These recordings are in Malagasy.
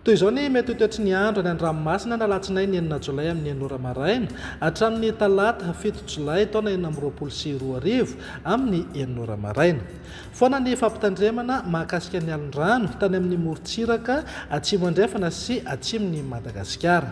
Toy izao ny mety ho toetry ny andro any an-dranomasina na alatsinainy 9 jolay amin'ny 9 maraina hatramin'ny talata 7 jolay taona 2024 amin'ny 9 maraina. Foana ny fampitandremana mahakasika ny alin-drano tany amin'ny morontsiraka atsimo andrefana sy atsimon'ny Madagasikara.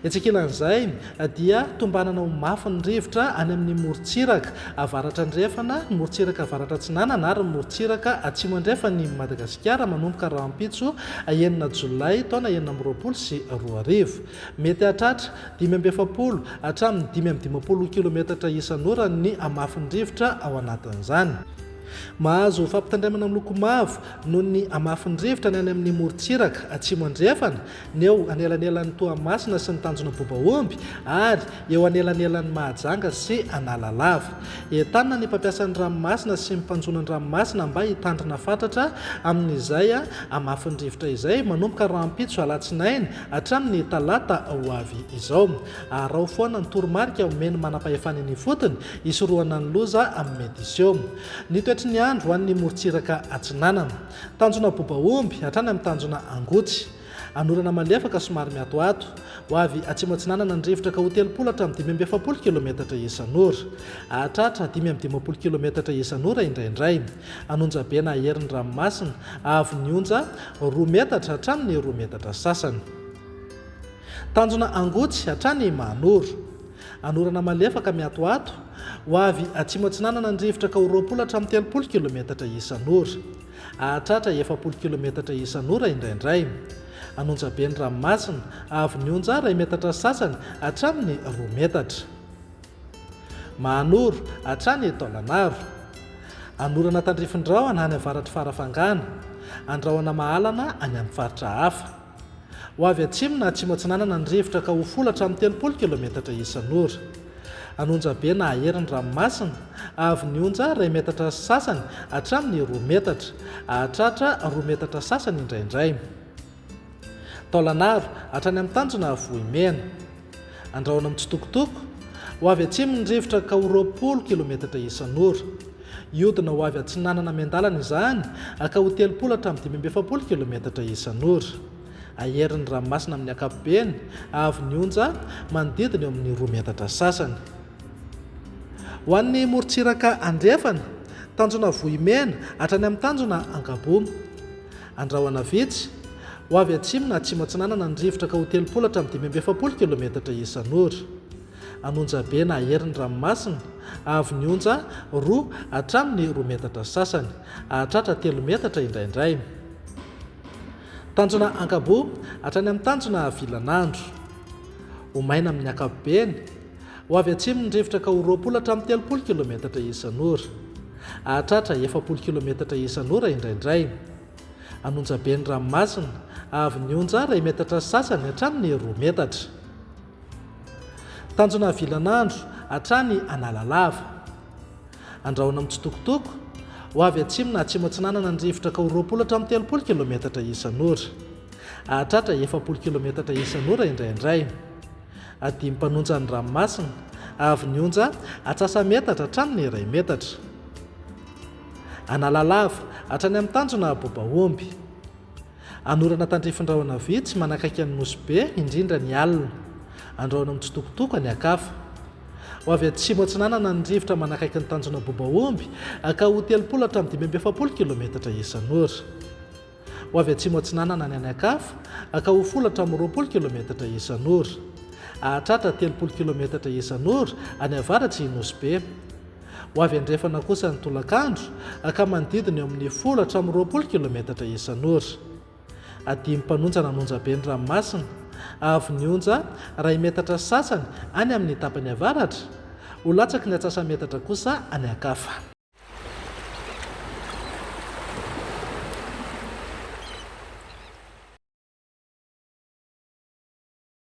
Etsekilan'izay dia tombanana ho mafy ny rivotra any amin'ny morontsiraka avaratra andrefana, morontsiraka avaratra atsinanana ary morontsiraka atsimo andrefany Madagasikara manomboka rahampitso 9 jolay taona 2024. Mety hatratra 570 hatramin'ny 580 km isan'ora ny amafin'ny rivotra ao anatin'izany. Mahazo fampitandremana miloko mavo noho ny amafin'ny rivotra ny any amin'ny morontsiraka atsimo andrefana, ny eo anelanelan'ny Toamasina sy ny Tanjona Bobaomby ary eo anelanelan'ny Mahajanga sy Analalava. Entanina ny mpampiasan'ny ranomasina sy ny mpanjonan'ny ranomasina mba hitandrina fatratra amin'izay amafin'ny rivotra izay manomboka rahampitso alatsinainy hatramin'ny talata ho avy izao. Arao foana ny toromarika omeny manam-pahefana ny fotony isorohana ny loza amin'ny edisio. Ny toetry ny andro ho an'ny morontsiraka atsinanana. Tanjona Bobaomby hatrany amin'ny Tanjona Angotsy. Anorana malefaka somary miatoato. Ho avy atsimo atsinanana ny rivotra ka ho 30 hatramin'ny 570 km isan'ora. Hahatratra 580 km isan'ora indraindray. Anonjabena aherin'ny ranomasina avy ny onja 2 metatra hatramin'ny 2 metatra sasany. Tanjona Angotsy hatrany Mahanoro. Anorana malefaka miatoato. Ho avy atsimo atsinanana ny rivotra ka ho 20 hatramin'ny 30 km isan'ora. Hahatratra 70 km isan'ora indraindray. Anonjaben'ny ranomasina avy ny onja 2 metatra sasany hatramin'ny 2 metatra. Mahanoro hatrany Taolagnaro. Anorana tandrifin-drahona any avaratry farafangana. Andrahoana mahalana any amin'ny faritra hafa. Ho avy atsimo na atsimo atsinanana ny rivotra ka ho 10 hatramin'ny 30 km isan'ora. Anonjabena aherin'ny ranomasina avy ny onja 2 metatra sasany hatramin'ny 2 metatra. Hahatratra 2 metatra sasany indraindray. Taolagnaro hatrany amin'ny Tanjona Vohimena. Andrahoana mitsitokotoko. Ho avy atsimo ny rivotra ka ho 20 km isan'ora. Iodina ho avy atsinanana miandalana izany ka ho 30 hatramin'ny 570 km isan'ora. Aherin'ny ranomasina amin'ny ankapobeny avy ny onja manodidina eo amin'ny 2 metatra sasany. Ho an'ny morontsiraka andrefana, Tanjona Vohimena hatrany amin'ny Tanjona Angabo. Andrahoana vitsy. Ho avy atsimo na atsimo atsinanana ny rivotra ka ho 30 hatramin'ny 570 km isan'ora. Anonjabena aherin'ny ranomasina avy ny onja 2 hatramin'ny 2 metatra sasany. Hahatratra 3 metatra indraindray. Tanjona Angabo hatrany amin'ny Tanjona Vilanandro. Ho maina amin'ny ankapobeny. Ho avy atsimo ny rivotra ka ho 20 hatramin'ny 30 km isan'ora. Hahatratra 70 km isan'ora indraindray. Anonjaben'ny ranomasina avy ny onja 2 metatra sasany hatramin'ny 2 metatra. Tanjona Vilanandro hatrany Analalava. Andrahoana mitsitokotoko. Ho avy atsimo na atsimo atsinanana ny rivotra ka ho 20 hatramin'ny 30 km isan'ora. Hahatratra 70 km isan'ora indraindray. Adimy mpanonja ny ranomasina avy ny onja atsasametatra hatramin'ny 2 metatra. Analalava hatrany amin'ny Tanjona Bobaomby. Anorana tandrifin-drahona vitsy manakaiky ny Nosy-be indrindra ny alina. Andrahoana mitsitokotoko any akafa. Ho avy atsimo atsinanana ny rivotra manakaiky ny Tanjona Bobaomby ka ho 30 hatramin'ny 570 km isan'ora. Ho avy atsimo atsinanana ny any akafa ka ho 10 hatramin'ny 20 km isan'ora. Hahatratra 30 km isan'ora any avaratry Nosy-be. Ho avy andrefana kosa ny tolakandro ka manodidina eo amin'ny 10 hatramin'ny 20 km isan'ora. Adimy mpanonja nanonjaben'ny ranomasina avy ny onja 2 metatra sasany any amin'ny tapany avaratra. Ho latsaky ny atsasametatra kosa any ankafa.